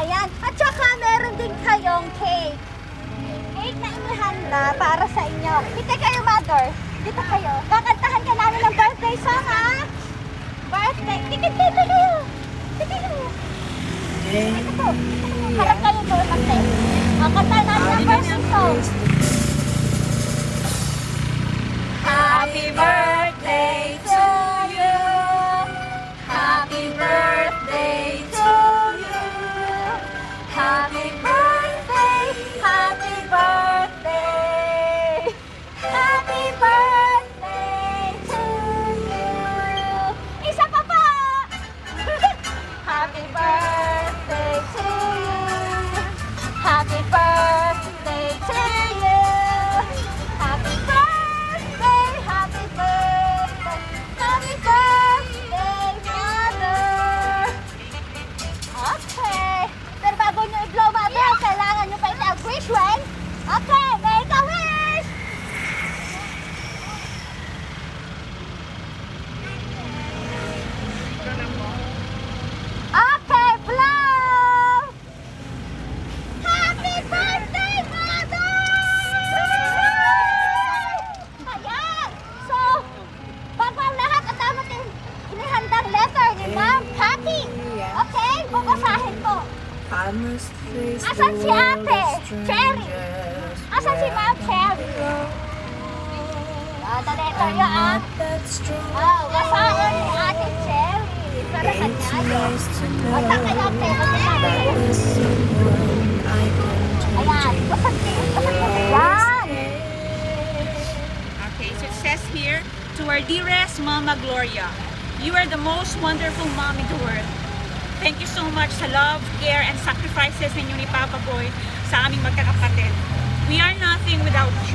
Ayan. At saka meron din kayong cake. Cake na inihanda para sa inyo. Dito kayo, mother. Dito kayo. Kakantahan ka namin ng birthday song, ha? Birthday. Dito kayo. Dito kayo. Dito po. Harap kayo doon, ate. Kantahan namin ng birthday song. Happy birthday to you. Happy birthday to you. Happy birthday. Happy birthday. Happy birthday to you. Isa pa po. Happy birthday to you. Happy birthday to you. Happy birthday. Happy birthday. Happy birthday, mother. Okay. Pero bago nyo i-blow, mother, kailangan nyo pa ita-wish one. Okay, make a wish. Okay, blow. Happy birthday, mother! Ayan. So, bago ang lahat, at tama yung inihandang letter ni Ma'am Cathy. Okay, babasahin ko. I must face the Asan si world ate? of Cherry. strangers. Asan si Ma'am Cherry? The letter I'm yun, ah. not that strong. Oh, kasama ni Ate Cherry. Para sa It's kanya. nice to know Basta kayo, ate. Magkakaroon that kayo. there's someone I can turn Ayan. Basta yan. Okay, so it says here, to our dearest Mama Gloria, you are the most wonderful mom in the world. Thank you so much sa love, care, and sacrifices ninyo ni Papa Boy sa aming magkakapatid. We are nothing without you.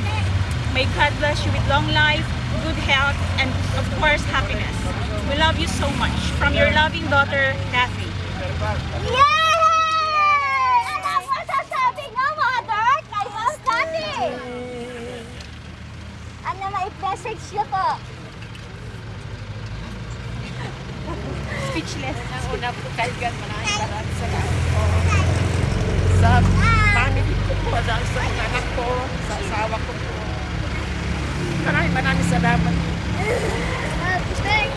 May God bless you with long life, good health, and of course, happiness. We love you so much. From your loving daughter, Kathy. Yay! Anong masasabi nga, mother? Kay Ma'am Cathy? Ano may message niyo po? Speechless. Ang una po kaigan, maraming salamat po sa family ko po, sa anak ko, sa asawa ko po. Maraming salamat.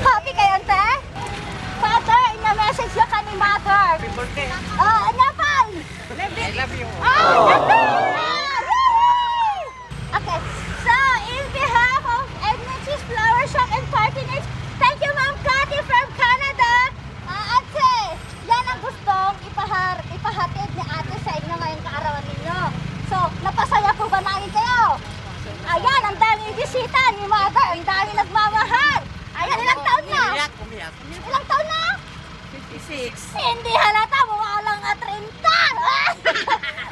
Happy kayo, te? Father, ina-message niyo ka ni mother. Happy birthday. Oh, ano pa? I love you. Okay, so in behalf of Edmonton's Flower Shop and Partinage, thank you, Ma'am Cathy from Canada. Ate, yan ang gustong ipahatid ni ate sa inyo ngayong kaarawan ninyo. So, napasaya po ba namin kayo? Ayan, ang daming bisita ni Mother, ang daming nagmamahal. Ayan, ilang taon na? Umiyak. Ilang taon na? 56. Hindi halata, mukha lang at 30.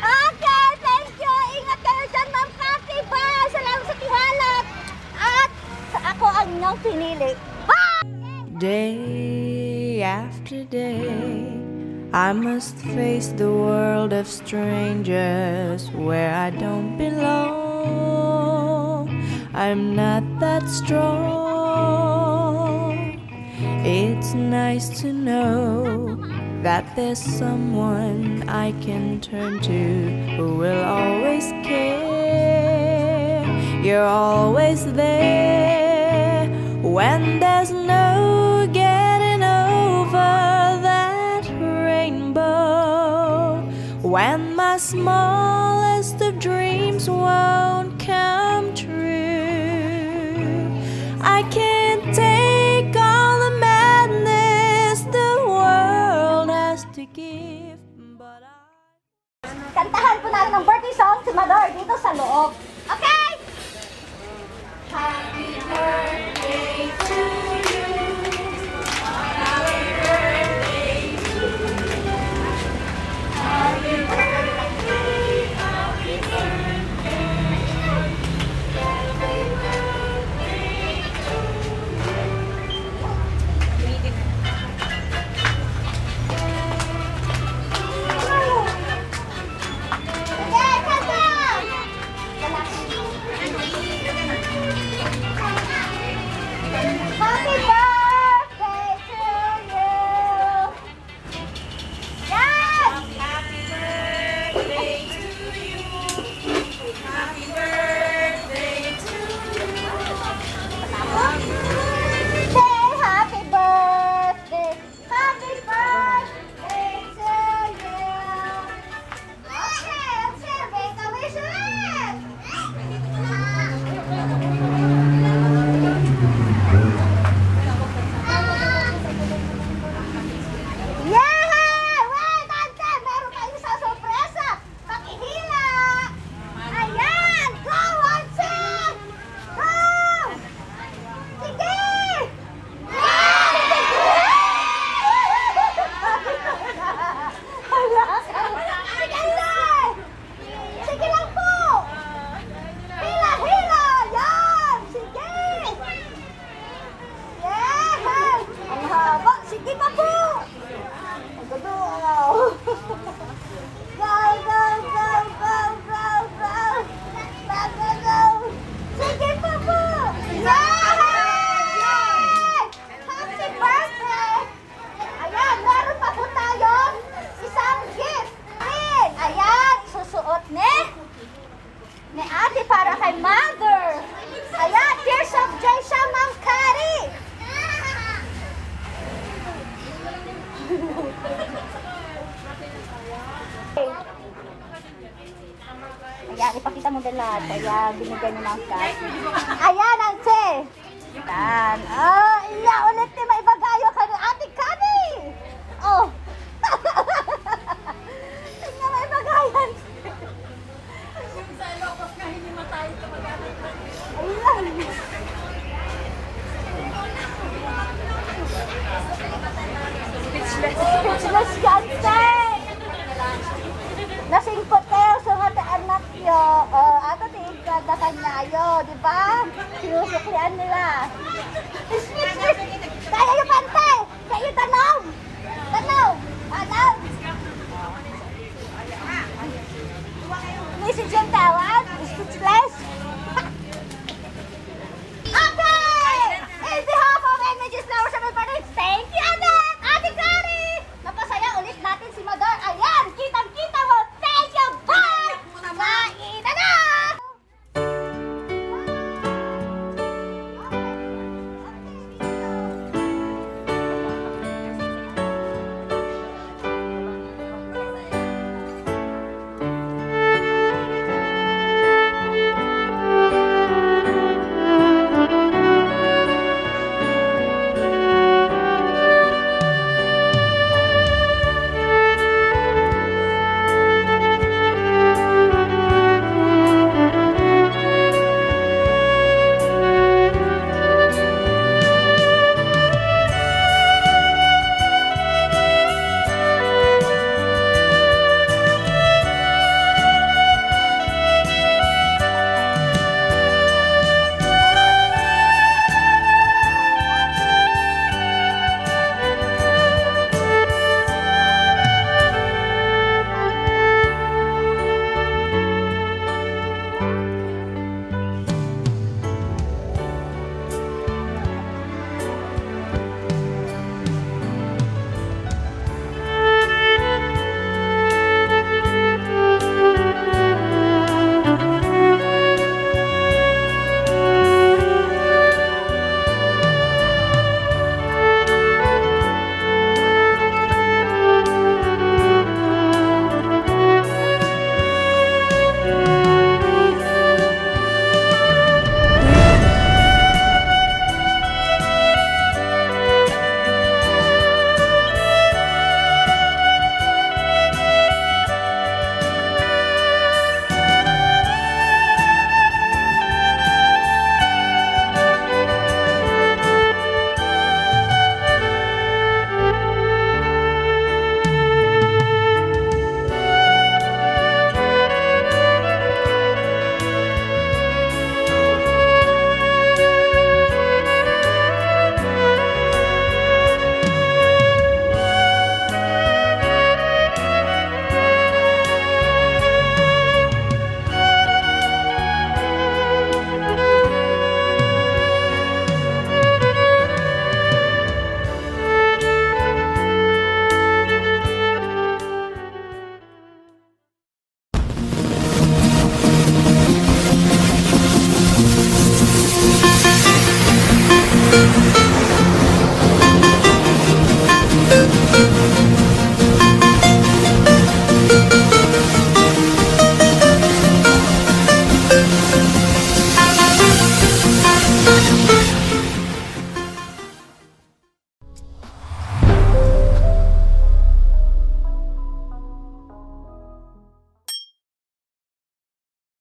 Okay, thank you. Ingat kayo dyan, Ma'am Cathy. Bye. Salamat sa tiwala. At ako ang inyong pinili. Bye! Day after day, I must face the world of strangers where I don't belong. I'm not that strong. It's nice to know that there's someone I can turn to who will always care. You're always there when there's no getting over that rainbow. When my smallest of dreams won't come true, I can't take all the madness the world has to give, but Kantahan po natin ng birthday song si Mother dito sa loob. Okay? Happy birthday to you. Happy birthday to you. Happy birthday, happy birthday. Happy birthday to Yeah, kanta! Say happy birthday to you. Okay, make a wish ulit. Yeah! Wait, ante! Meron tayong isang sorpresa! Pakihila! Ayan! Go, ante! Go! Sige! Yeah! Sige, ante! Sige lang po! Hila, hila! Yan! Sige! Yeah! Ang haba! Sige pa po! Go, go, go, go, go, go, go, go. Go, go, go. Sige pa po. Yay! Happy birthday! Ayan, meron pa po tayong isang gift. Ayan, susuot ni ate para kay mother. Ayan, Tears of Joy siya, Ma'am Kari. Ayan, ipakita mo din lahat. Ayan, binigay niyo ng cash. Ayan, ante. Ayan. Oh, iya, ulit ni maibagayo ka ni Ate Kani. Oh. Tingnan maibagayan. Ayan. Speechless ka, ante. Nasingkot kayo sa mga anak nyo. Ato tingkad na kanyayo, di ba? Sinusuklian nila.